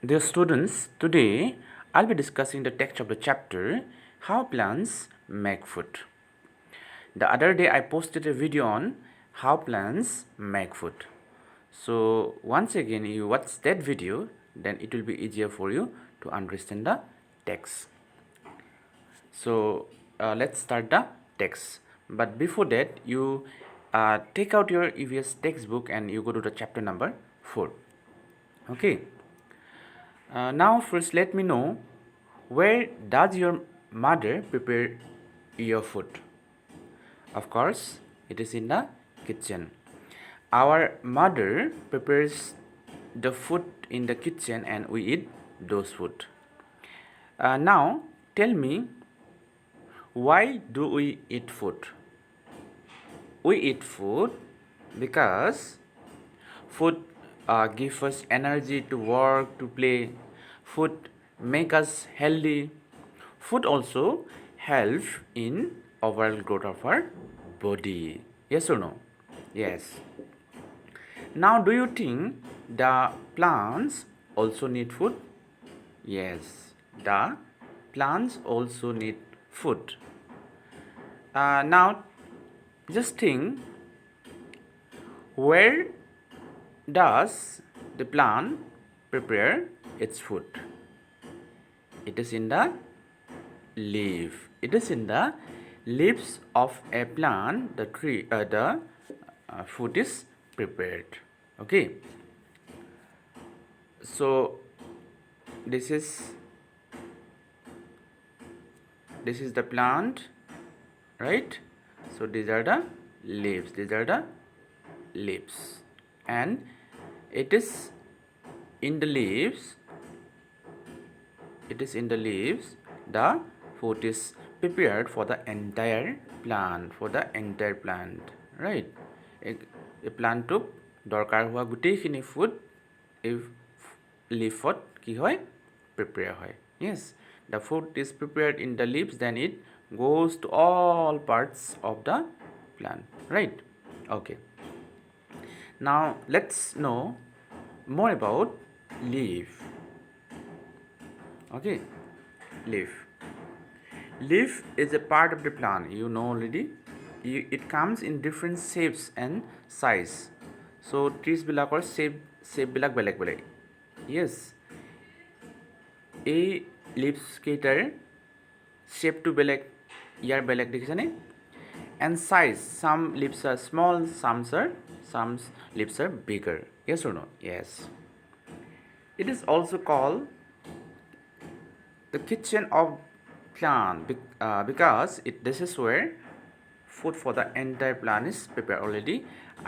Dear students, today I'll be discussing the text of the chapter How Plants Make Food. The other day I posted a video on how plants make food. So once again you watch that video, then it will be easier for you to understand the text. So let's start the text. But before that, you take out your EVS textbook and you go to the chapter number 4. Okay. Now first let me know, where does your mother prepare your food? Of course, it is in the kitchen. Our mother prepares the food in the kitchen and we eat those food. Now tell me, why do we eat food? We eat food because food gives us energy to work, to play. Food make us healthy. Food also help in overall growth of our body. Yes or no? Yes. Now, do you think the plants also need food? Yes, the plants also need food. Now, just think, where does the plant prepare its food? It is in the leaf. It is in the leaves of a plant. The tree, the food is prepared. Okay. So this is the plant, right? So these are the leaves. These are the leaves, and it is in the leaves. It is in the leaves. The food is prepared for the entire plant. For the entire plant, right? A plant took দৰকাৰ হোৱা গোটেইখিনি food এই leafত কি হয় prepare হয়. Yes, the food is prepared in the leaves, then it goes to all parts of the plant, right? Okay. Now let's know more about leaf. Okay, leaf. Leaf is a part of the plant, you know already. It comes in different shapes and size. So trees bilakor shape bilak beleg beleg. Yes, এই leaves কেইটাৰ shape to beleg, ইয়াৰ বেলেগ দেখিছানে? And size, some leaves are small, some leaves are bigger. Yes or no? Yes. It is also called the kitchen of plant because this is where food for the entire plant is prepared already.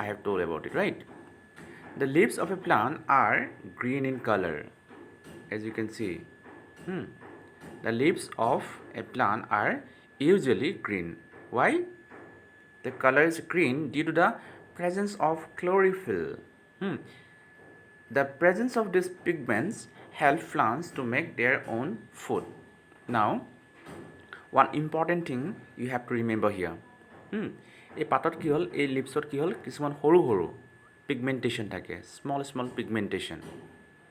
I have told about it, right? The leaves of a plant are green in color, as you can see. The leaves of a plant are usually green. Why? The color is green due to the presence of chlorophyll. The presence of these pigments help plants to make their own food. Now, one important thing you have to remember here. এই পাতত কি হ'ল, এই লিপছত কি হ'ল, কিছুমান সৰু সৰু পিগমেণ্টেশ্যন থাকে, স্মল পিগমেণ্টেশ্যন,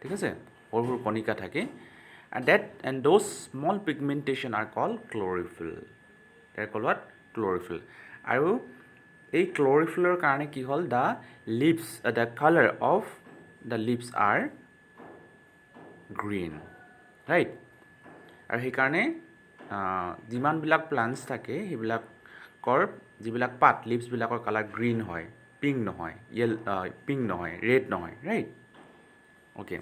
ঠিক আছে, সৰু সৰু কণিকা থাকে, and those small pigmentation are called chlorophyll. They are called what? Chlorophyll. আৰু এই chlorophyllৰ কাৰণে কি হ'ল, the color of the leaves are green, right? আৰু সেইকাৰণে যিমানবিলাক প্লাণ্টছ থাকে সেইবিলাকৰ যিবিলাক পাত, লিভছবিলাকৰ কালাৰ গ্ৰীণ হয়, পিংক নহয়, পিংক নহয়, ৰেড নহয়, ৰাইট? অ'কে.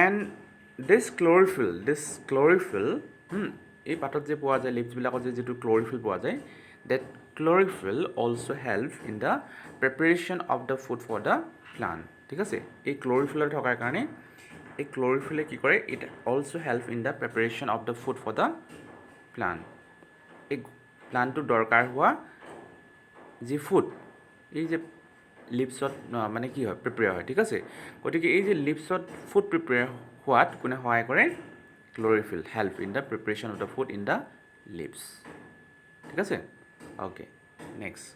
এণ্ড দিছ ক্লৰিফিল এই পাতত যে পোৱা যায়, লিভছবিলাকত যে যিটো ক্লৰিফিল পোৱা যায়, that chlorophyll also help in the preparation of the food for the plant. ঠিক আছে, এই ক্লৰিফিলৰ থকাৰ কাৰণে এই ক্লৰিফিলে কি কৰে, it also help in the preparation of the food for the plant. এই প্লাণ্টটো দৰকাৰ হোৱা যি ফুড, এই যে লিভছত মানে কি হয়, প্ৰিপেয়াৰ হয়, ঠিক আছে? গতিকে এই যে লিভছত ফুড প্ৰিপেয়াৰ হোৱাত কোনে সহায় কৰে? Chlorophyll help in the preparation of the food in the leaves, ঠিক আছে? Okay, next.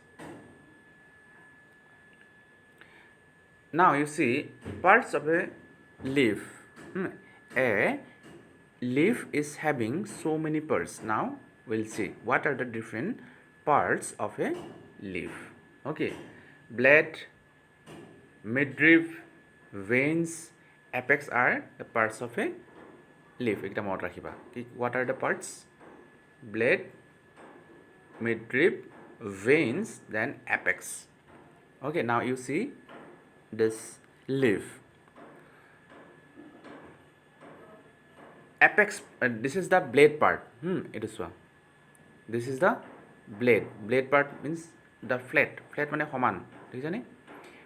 Now you see parts of a leaf. A leaf is having so many parts. Now we'll see what are the different parts of a leaf. Okay, blade, midrib, veins, apex are the parts of a leaf. Ekta mot rakhiba. What are the parts? Blade, midrib, veins, then apex. Okay, now you see this leaf. Apex, this is the blade part. It is one. This is the blade. Blade part means the flat. Flat mane saman. Dekhichane?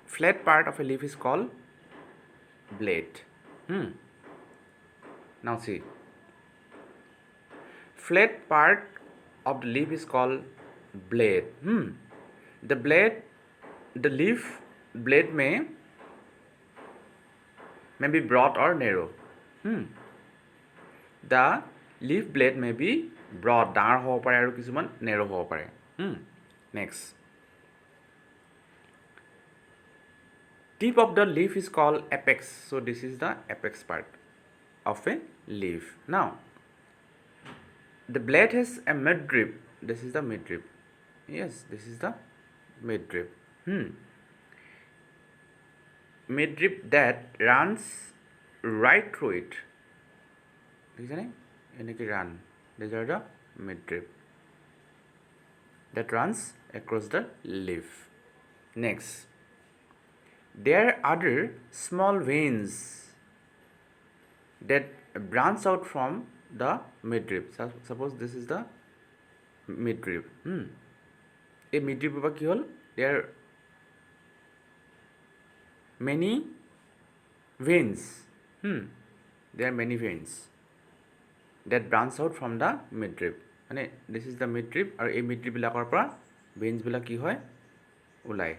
Flat part of a leaf is called blade. Now see. Flat part of the leaf is called blade. The blade, the leaf blade may be broad or narrow. The leaf blade may be broad, ডাঙৰ হ'ব পাৰে আৰু কিছুমান narrow হ'ব পাৰে. Next. Tip of the leaf is called apex. So this is the apex part of a leaf. Now, the blade has a midrib. This is the midrib. Yes, this is the midrib. Midrib that runs right through it. Run. These are the midrib that runs across the leaf. Next, there are other small veins that branch out from the midrib. Suppose this is the midrib. A midrib ba ki hol? There are many veins. There are many veins that branch out from the midrib. Mane this is the midrib aru ei midrib bilakor pora veins bilak ki hoy ulai.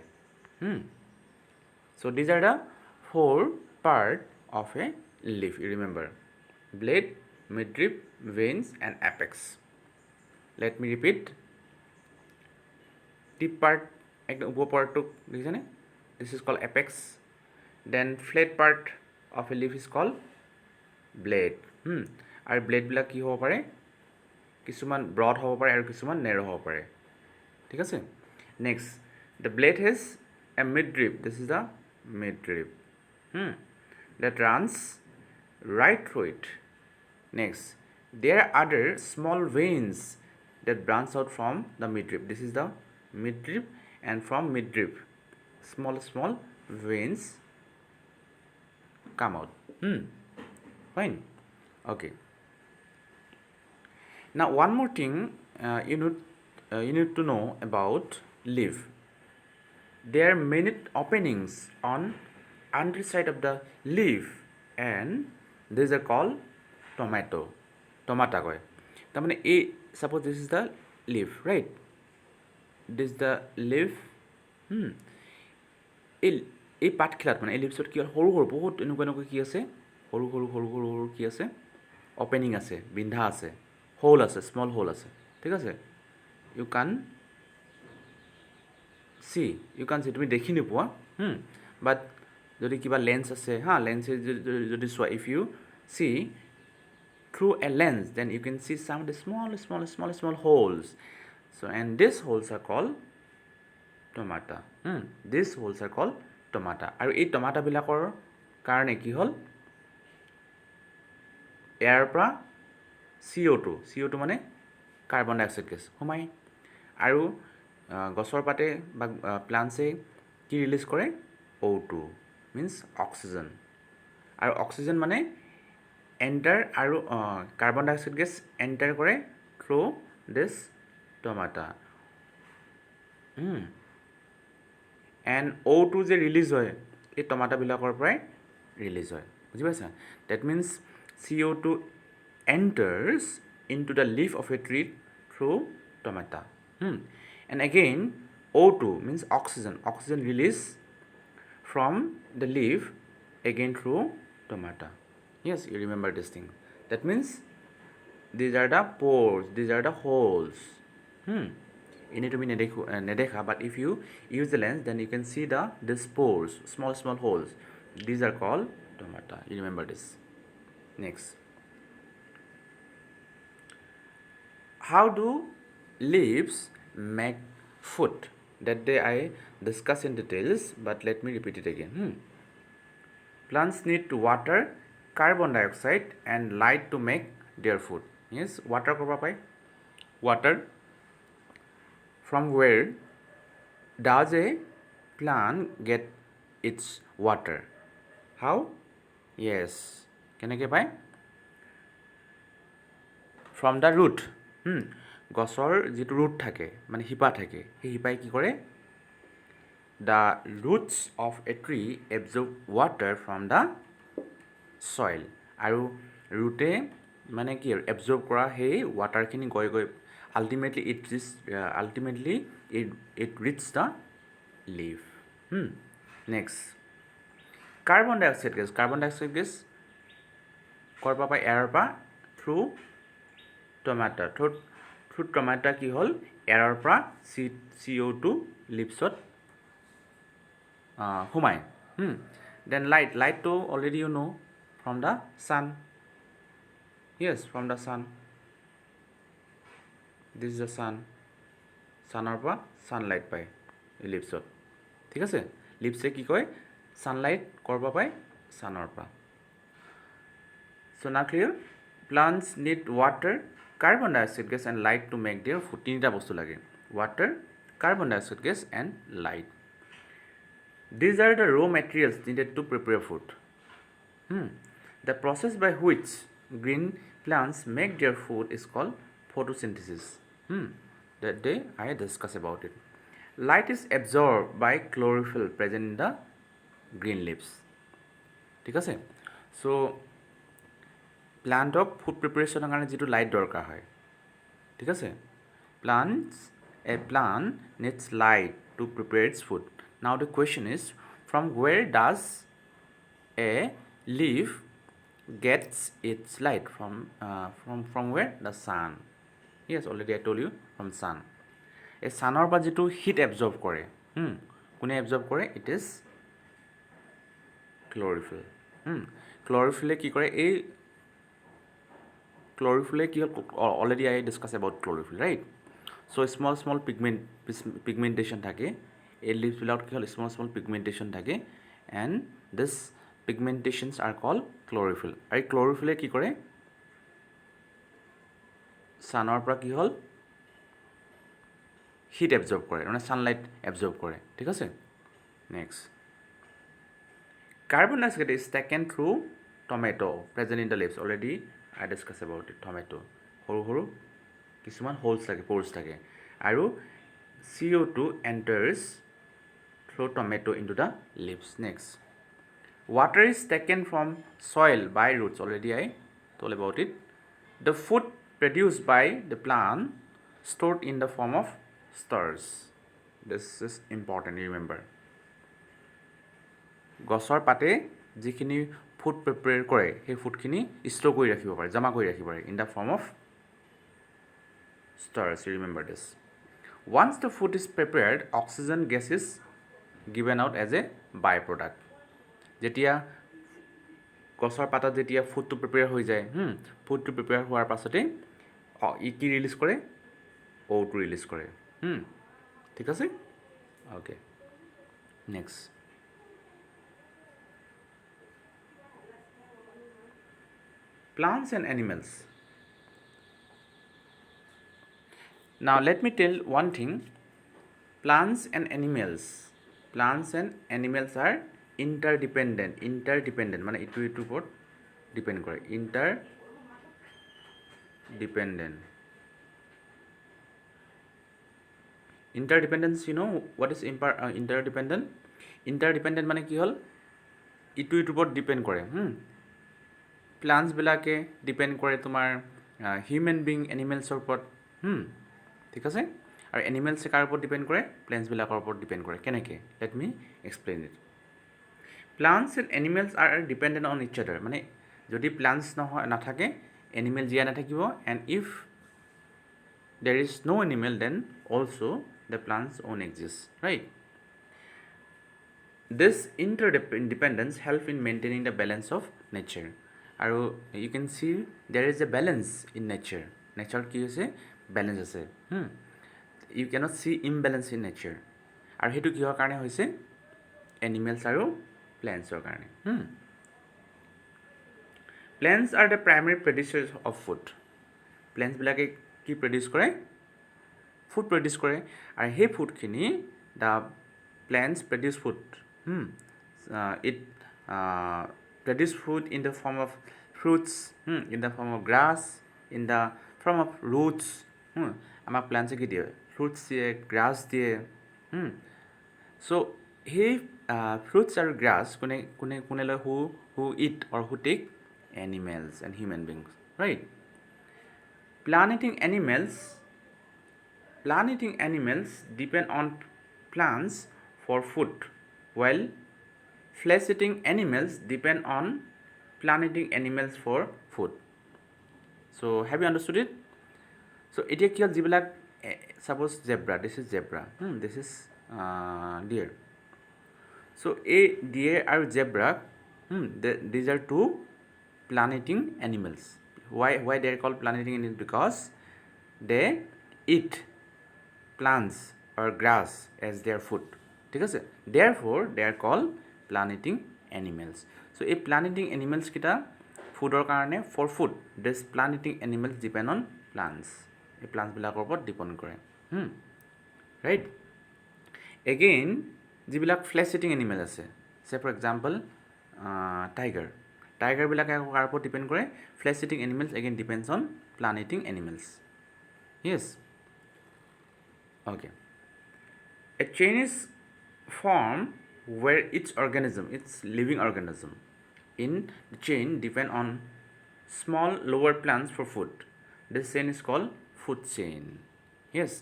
So these are the 4 part of a leaf. You remember: blade, midrib, veins, and apex. Let me repeat. Tip part, ekdom upor part to dekhijane. This is called apex. Then flat part of a leaf is called blade. আৰু blade বিলাক কি হ'ব পাৰে? কিছুমান broad হ'ব পাৰে আৰু কিছুমান নেৰো হ'ব পাৰে. ঠিক আছে? Next, the blade has a midrib. This is the midrib. That runs right through it. Next, there are other small veins that branch out from the midrib. This is the midrib, and from midrib, small veins come out. Fine. Okay. Now one more thing you need to know about leaf. There are many openings on underside of the leaf, and these are called tomata koy. Tamane suppose this is the leaf, right? This is the leaf. এই পাতখিলাত মানে এই লিভছত কি সৰু সৰু বহুত এনেকুৱা কি আছে, সৰু কি আছে, অপেনিং আছে, বিন্ধা আছে, হোল আছে, স্মল হোল আছে. ঠিক আছে? ইউ কান চি, তুমি দেখি নোপোৱা, বাট যদি কিবা লেন্স আছে, লেন্সে যদি চোৱা, if you see through a lens, then you can see some of the small holes. So, and these holes are called tomata. These holes are called tomata. আৰু এই tomata বিলাকৰ কাৰণে কি হ'ল, এয়াৰ পৰা CO2 মানে কাৰ্বন ডাইঅক্সাইড গেছ সোমাই, আৰু গছৰ পাতে বা প্লান্টছে কি ৰিলিজ কৰে? O2 means oxygen. আৰু অক্সিজেন মানে এণ্টাৰ, আৰু কাৰ্বন ডাইঅক্সাইড গেছ এণ্টাৰ কৰে through this tomata. And O2 যে ৰিলিজ হয় এই টমাটাবিলাকৰ পৰাই ৰিলিজ হয়. বুজি পাইছা? That means CO2 enters into the leaf of a tree through tomata. And again O2 means oxygen release from the leaf again through tomata. Yes, you remember this thing. That means these are the pores, these are the holes. এনেই তুমি নেদেখা, but if you use the lens, then you can see these pores, small holes. These are called stomata. You remember this. Next, how do leaves make food? That day I discussed in details, but let me repeat it again. Plants need water, carbon dioxide, and light to make their food. Yes, water korba pai. Water. From where does a plant get its water? How? Yes. কেনেকৈ পায়? From the root. গছৰ যিটো root থাকে মানে শিপা থাকে, সেই শিপাই কি কৰে? The roots of a tree absorb water from the soil. আৰু ৰুটে মানে কি আৰু এবজৰ্ব কৰা সেই ৱাটাৰখিনি গৈ ultimately it reaches the leaf. Next, carbon dioxide gas. Carbon dioxide gas কৰ পৰা পায়? এয়াৰৰ পৰা through stomata. Through stomata কি হ'ল? এয়াৰৰ পৰা CO2 লিপছত সোমায়. Then light to already you know from the sun. Yes, from the sun. This is the sun. Sunৰ পৰা sunlight পায় এই লিপছত. ঠিক আছে? লিপছে কি কয়? Sunlight কৰ পৰা পায়? Sunৰ পৰা. So now clear? Plants need water, carbon dioxide gas, and light to make their food. তিনিটা বস্তু লাগে. Water, carbon dioxide gas, and light. These are the raw materials needed to prepare food. The process by which green plants make their food is called photosynthesis. That day I discussed about it. Light is absorbed by chlorophyll present in the green leaves. ঠিক আছে? So প্লাণ্টক food প্ৰিপাৰেশ্যনৰ কাৰণে যিটো light দৰকাৰ হয়, ঠিক আছে? A plant needs light to prepare its food. Now the question is, from where does a leaf gets its light? From where? The sun. Yes, already I told you, from sun. এই ছানৰ পৰা যিটো hit absorb কৰে, কোনে absorb কৰে? It is ক্লৰিফিল. ক্লৰিফিলে কি কৰে? এই ক্লৰিফিলে কি হ'ল? Already I discuss about chlorophyll, right? So' small pigmentation থাকে এই লিভছবিলাকত। কি হ'ল? স্মল পিগমেণ্টেশ্যন থাকে, and this pigmentations are call chlorophyll. আৰু ক্লৰিফিলে কি কৰে? ছানৰ পৰা কি হ'ল? হিট এবজৰ্ব কৰে, মানে ছানলাইট এবজৰ্ব কৰে, ঠিক আছে? Next, carbon dioxide is taken through tomato present in the leaves. Already I discuss about it. Tomato সৰু কিছুমান হোলছ থাকে, প'ৰ্ছ থাকে, আৰু CO2 enters through tomato into the leaves. Next, water is taken from soil by roots. Already I told about it. The food produced by the plant stored in the form of stars. This is important, remember. গছৰ পাতে যিখিনি food prepare কৰে সেই ফুডখিনি store কৰি ৰাখিব পাৰে, জমা কৰি ৰাখিব পাৰে, in the form of stars. You remember this. Once the food is prepared, oxygen gas is given out as a byproduct. যেতিয়া গছৰ পাতত যেতিয়া ফুডটো প্ৰিপেয়াৰ হৈ যায়, ফুডটো প্ৰিপেয়াৰ হোৱাৰ পাছতে ই কি ৰিলিজ কৰে? O2 ৰিলিজ কৰে. ঠিক আছে? Okay, next, plants and animals. Now let me tell one thing. Plants and animals are interdependent. মানে ইটোৰ ওপৰত ডিপেণ্ড কৰে. Interdependence, you know what is interdependent? Interdependent মানে কি হ'ল? ইটোৰ ওপৰত ডিপেণ্ড কৰে. প্লাণ্টছবিলাকে ডিপেণ্ড কৰে তোমাৰ হিউমেন বিং, এনিমেলছৰ ওপৰত, ঠিক আছে? আৰু এনিমেলছে কাৰ ওপৰত ডিপেণ্ড কৰে? প্লেণ্টছবিলাকৰ ওপৰত ডিপেণ্ড কৰে. কেনেকৈ? Let me explain it. Plants and animals R dependent on ইচ আদাৰ. মানে যদি প্লাণ্টছ নাথাকে, এনিমেল জীয়াই নাথাকিব, and if there is no animal, then also the plants won't exist, right? This interdependence help in maintaining the balance of nature. And you can see there is a balance in nature. Nature ki hoise balance ase. You cannot see imbalance in nature. আৰু সেইটো কিহৰ কাৰণে হৈছে animals আৰু প্লেণ্টছৰ কাৰণে plants are the primary producers of food প্লেণ্টছবিলাকে কি প্ৰডিউচ কৰে ফুড প্ৰডিউচ কৰে আৰু সেই ফুডখিনি the plants produce food. It produce food in the form of fruits, in the form of grass, in the form of roots. Our plants দিয়ে fruits দিয়ে grass দিয়ে. So hey fruits or grass kune who eat or who take animals and human beings, right? Planeting animals depend on plants for food, while flesh-eating animals depend on plant-eating animals for food. So have you understood it? So etia ki jibilak suppose zebra, this is zebra, this is deer. So a deer and zebra, these are two plant-eating animals. Why they are called plant-eating animals? Because they eat plants or grass as their food. ঠিক আছে therefore they are called plant-eating animals. So এই plant-eating animals kita foodৰ কাৰণে for food this plant-eating animals depend on plants. এই plants বিলাকৰ ওপৰত depend কৰে right. Again যিবিলাক flesh-eating animal আছে say for example tiger বিলাকে কাৰ ওপৰত depend কৰে flesh-eating animals again depends on plant-eating animals. Yes, okay. A chain is formed where each living organism in the chain depend on small lower plants for food. This chain is called food chain. Yes,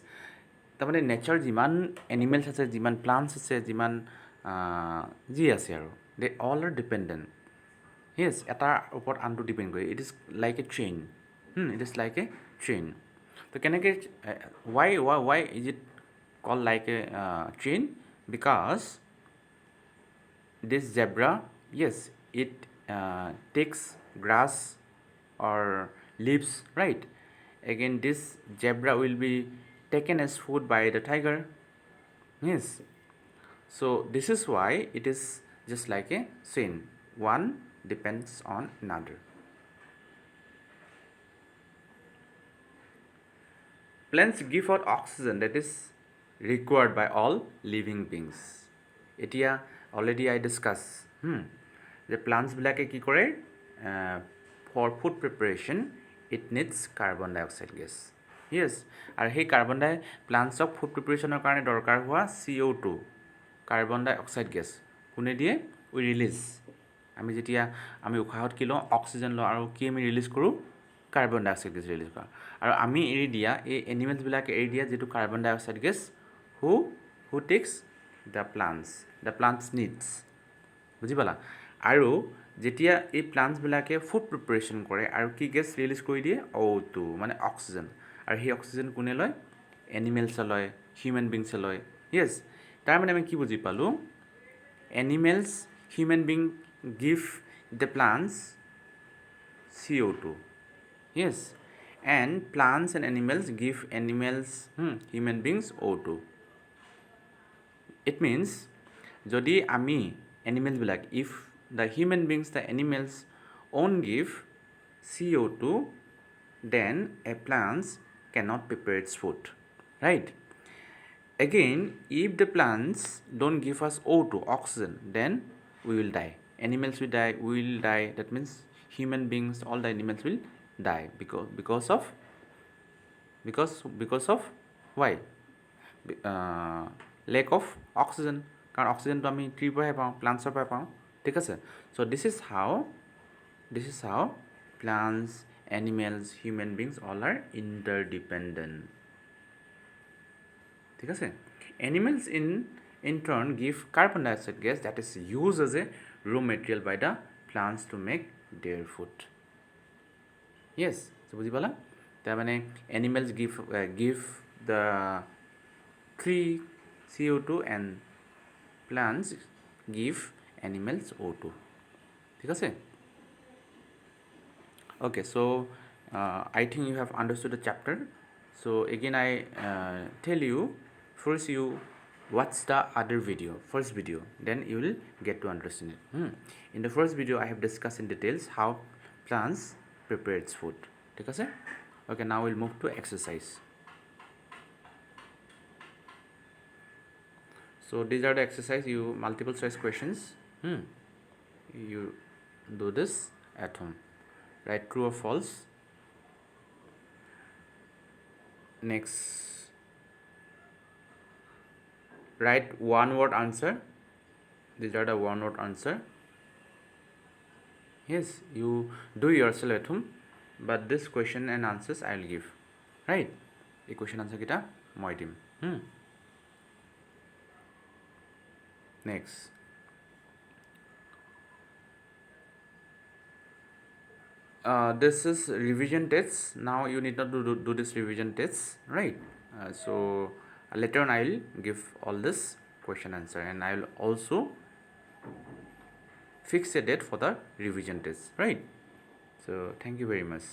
তাৰমানে nature যিমান animals আছে যিমান plants আছে যিমান যি আছে আৰু they all are dependent. Yes, এটাৰ ওপৰত আনটো ডিপেণ্ড কৰে. It is like a chain. It is like a chain. তো কেনেকৈ why is it called like a chain? Because this zebra, yes, it takes grass or leaves, right? Again this zebra will be taken as food by the tiger. Yes, so this is why it is just like a chain, one depends on another. Plants give out oxygen that is required by all living beings. Etia already I discussed the plants bilake ki kore for food preparation it needs carbon dioxide gas. Yes, আর সেই carbon dioxide plants of food preparation or karone dorkar hua CO2 carbon dioxide gas kune die we release আমি যেতিয়া আমি উশাহত কি লওঁ oxygen লওঁ আৰু কি আমি ৰিলিজ কৰোঁ কাৰ্বন ডাইঅক্সাইড গেছ ৰিলিজ কৰোঁ আৰু আমি এৰি দিয়া এই এনিমেলছ বিলাকে এৰি দিয়া যেটো carbon dioxide gas who takes the plants needs. বুজি পালা আৰু যেতিয়া এই প্লান্টছ বিলাকে ফুড প্ৰিপাৰেশ্যন কৰে আৰু কি গেছ ৰিলিজ কৰি দিয়ে O2 মানে অক্সিজেন আৰু সেই অক্সিজেন কোনে লয় এনিমেলছ লয় হিউম্যান বিংছ লয়. ইয়েছ, তাৰ মানে আমি কি বুজি পালোঁ animals human being give the plants CO2. Yes, and plants and animals give human beings O2. It means jodi ami animals bilak if the human beings the animals won't give CO2 then a plants cannot prepare its food, right? Again if the plants don't give us O2 oxygen then we will die. Animals will die, we will die. That means human beings, all the animals will die because of why lack of oxygen. কারণ oxygen তো আমি ট্ৰিৰ পৰাহে পাওঁ প্লান্টছৰ পৰা পাওঁ ঠিক আছে. so this is how plants, animals, human beings all are interdependent. ঠিক আছে. Animals in turn give carbon dioxide gas that is used as a raw material by the plants to make their food. Yes, so বুজি পালা তাৰ মানে animals give the free CO2 and plants give animals O2 ঠিক আছে okay so I think you have understood the chapter so again I tell you first you watch the other video first video then you will get to understand it in the first video I have discussed in details how plants prepare its food ঠিক আছে okay now we'll move to exercise so these are the exercise you multiple choice questions you do this at home write true or false next write one word answer these are the one word answer yes you do yourself at home but this question and answers I'll give right এই question answer kita moi dim next this is revision tests now you need not do this revision tests right so later on I'll give all this question answer and I'll also fix a date for the revision test right so thank you very much